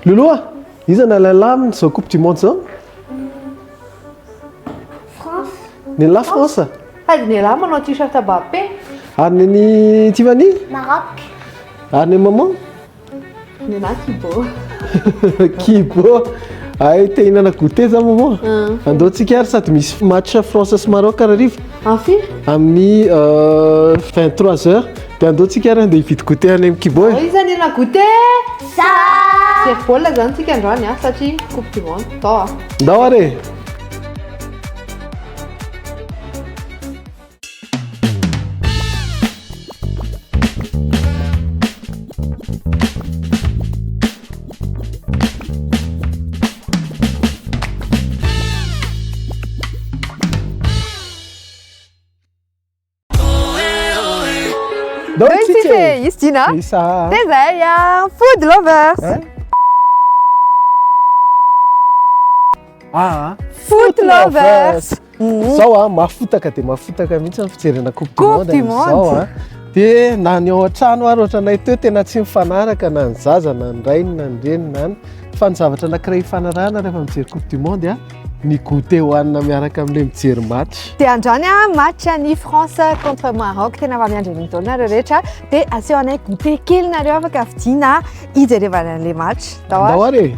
Loloa, iza nalalà amin'izao coupe du monde zao? France. Nella France? Ady ny lahy manao t-shirt Mbappé. Ary ny Tiffany? Maroc. Ary ny maman? Ny anahy Kibo. Kibo. Ay, te hihinana goûter za maman. Andehantsika ary sady misy match France sy Maroc arariva. Afiry? Amin'ny 23h. Dia andehantsika ary andeha hividy goûter any amin'ny Kibo. Iza ny ena goûter? Ça. Sery baolina zany tsika androany satria coupe du monde. Tao Ndao are. Doitsika izy Dina. Isa. Dia zay food lovers. Foot lovers. Zao mafotaka dia mafotaka mihitsy ny fijerena coupe du monde zao dia na ny ao an-trano ary ohatranay teo tena tsy mifanaraka na ny zaza na ny rainy na ny reny na ny fa ny zavatra anankiray hifanarahana rehefa mijery coupe du monde ny goûter hohanina miaraka amin'ilay mijery match. Dia androany match ny France contre Maroc tena avy miandry ny taona rehetra dia aseho anay goûter kely nareo afaka vidiana hijerevana an'ilay match. Ndao are.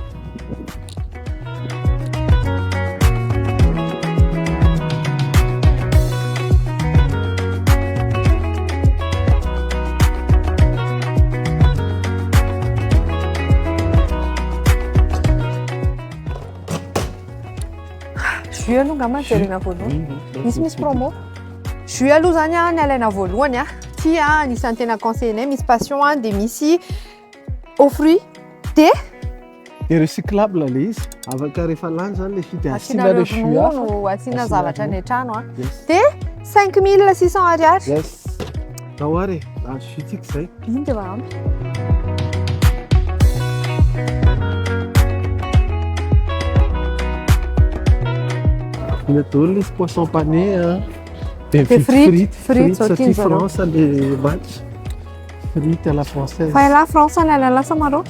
Jus aloha ngamba jerena voalohany. Misy promo. Jus aloha zany ny alaina voalohany ty anisan'ny tena conseillenay misy passion dia misy aux fruits dia recyclable le izy afaka rehefa lany zany le fidy asiana le jus ronono asiana zavatra ny trano dia 5600 ariary. Yes. Ndao are. Jus tika zay. Iny dia ampy. Le dôle les poissons panés des frites sorti France les matchs frites à la française. Fa la France la lasa Maroc.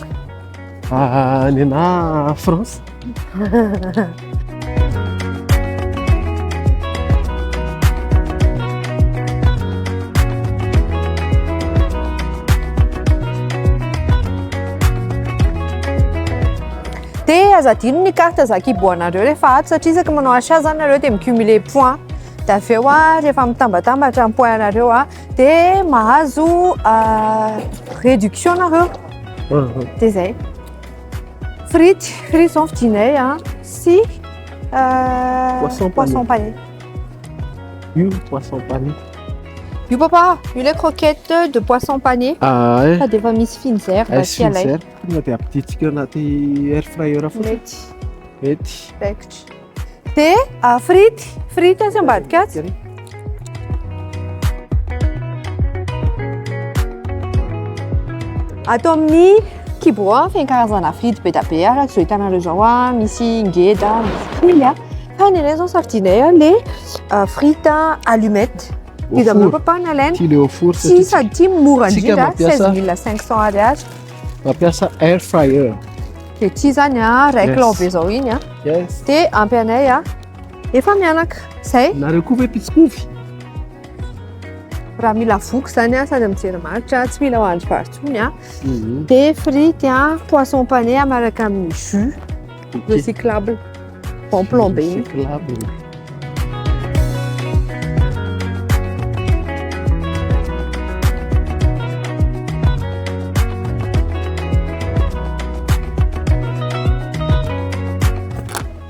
Nena France. Dia azadino ny carte za Kibo anareo rehefa ato satria isaka manao achat zany nareo dia micumuler point dia avy eo rehefa mitambatambatra ny point anareo dia mahazo réduction nareo. Dia zay frites zao vidinay sy poisson pané. Poisson pané. Io papa, io le croquette de poisson pané. Fa dia efa misy finzer Asi alay. Tonga dia ampiditsika anaty air fryer fotsiny. Mety. Dia frity sy ambadika atsy. Atao amin'ny Kibo feno karazana frity be da be araka izao hitanareo zao misy ngeda, misy kily fa ny anay zao safidinay le frite allumette. Dia daholo papa ny alaina. Ty le au four Tsy sady ty mora indrindra 16500 ariary. Mampiasa air fryer. Dia ty zany ray clave zao iny Yes. dia ampy anay efa mianaka. Zay. Nareo koa ve pitsikovi? Raha mila voky zany sady mijery match tsy mila hoandry faritsony dia frity poisson pané miaraka amin'ny jus recyclable bon plombé. Recyclable.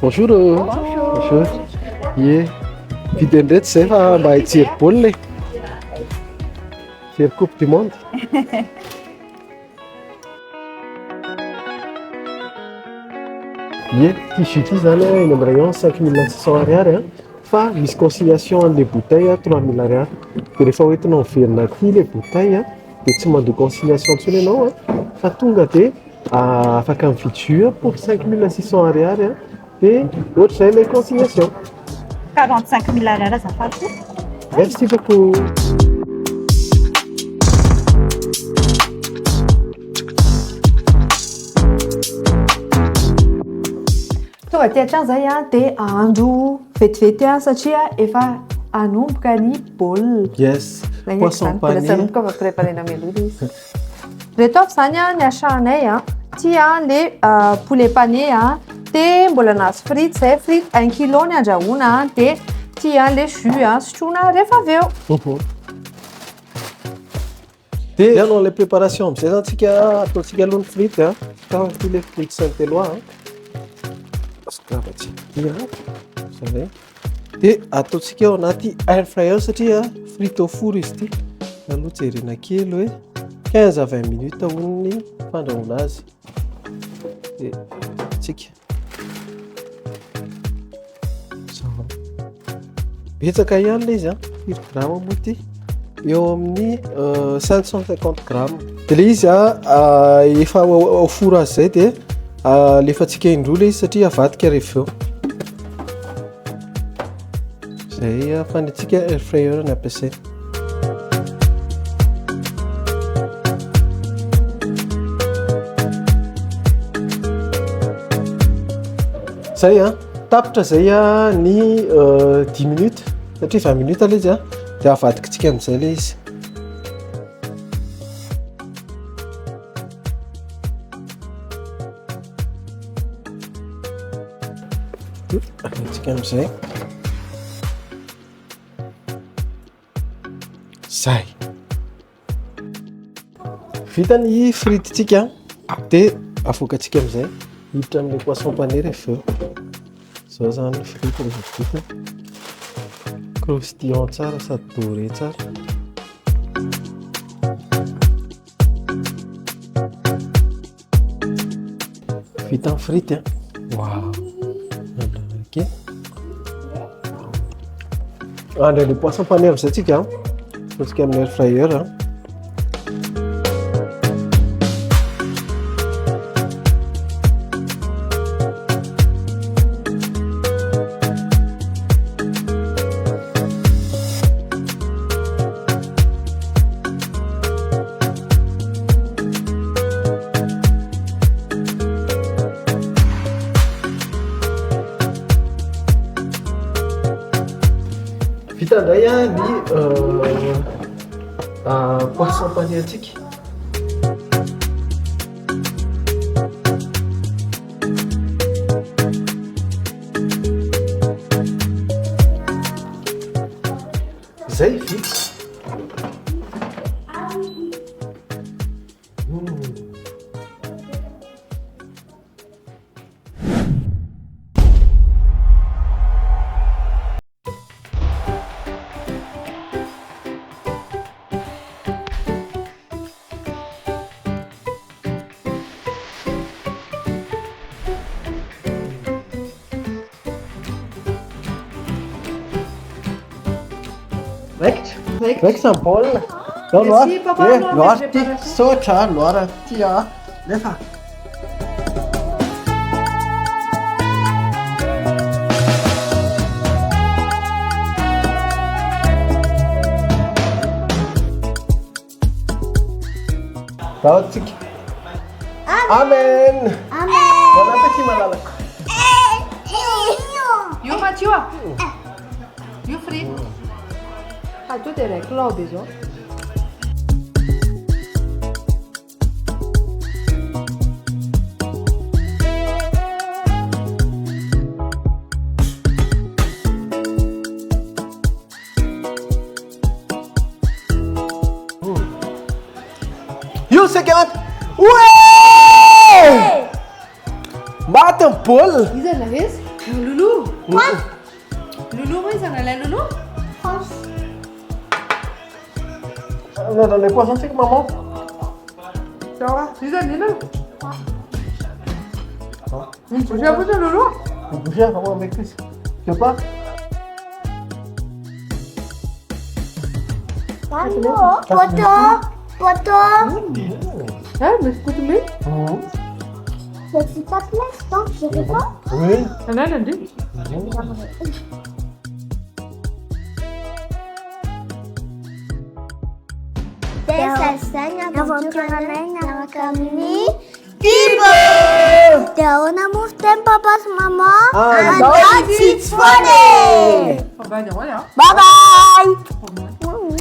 Bonjour. Bonjour. Ie. Vidy ndreto zay fa mba hijery baolina. Hijery coupe du monde. Ie, ty jus ty zany eny amin'ny rayon 5600 ariary fa misy conciliation an'le bouteille 3000 ariary. Dia rehefa hoentinao miverina aty le bouteille dia tsy mandoa conciliation intsony ianao fa tonga dia afaka mividy jus pour 5600 ariary dia ohatr'izay ilay conciliation. 45 000 ariary azafady. Merci beaucoup. tonga aty an-trano zay a dia andro vetivety a satria efa anomboka ny baolina. Yes. Poisson pané. Sanomboka fa préparena melody izy. Reto avy zany a ny asahanay a tia le poulet pané a dia mbola nahazo frity zay frity 1 kilo ny andrahoana dia tia le jus a sotroina rehefa avy eo. Dia anao ilay préparation amin'izay zany tsika ataontsika aloha ny frity a. Tahaky le frity saint-eloi a. Zay. Dia ataontsika ao anaty air fryer satria frity au four izy ity. Aloha jerena kely hoe 15 à 20 minutes hono ny fandrahoana azy. Dia tsika. Betsaka ihany ilay izy a. 5 grammes moa ity. Eo amin'ny 550 grammes. Dia ilay izy efa au four azy zay dia alefatsika indroa ilay izy satria avadika rehefa eo. Zay fanitsika air fryer ny ampiasaina. Zay tapitra zay ny 10 minutes satria 20 minutes ilay izy dia avadikitsika amin'izay ilay izy. Avadikitsika amin'izay. Zay. Vita ny fritytsika dia avoakatsika amin'izay. Hiditra amin'ny poisson pané rehefa eo. Zao zany ny frity rehefa vita. Croustillant tsara sady doré tsara. Vita ny frity Wow. Ok. Andra le poisson pané amin'izay tsika ataontsika amin'ny air fryer Vita indray ny poisson pané antsika. Zay vita. Raikitra ny baolina. Zao Loara. Loara ty saotra Loara ty lefa. Zao tsika. Amen. Bon appétit malalaka. Io Mathieu. Io frito. Tu te reclo bisogno. Io sei chiamato. Uè! Bate un po'. Isa na vez? Lulu. Lulu, mas ana la Lulu? Non les poissons c'est que maman. Ça va? Isa ni là? J'ai un peu de Lulu. Bouger comment avec Chris. Tu veux pas? Foto. Mais c'est tout mis. C'est pas clair, donc je fais pas. Oui. Ana dit. Sasanya aventura na kami ni Tibo. Daw na mo t'aime papa's maman. Ah, And that's it for it. Bye bye. Bye bye.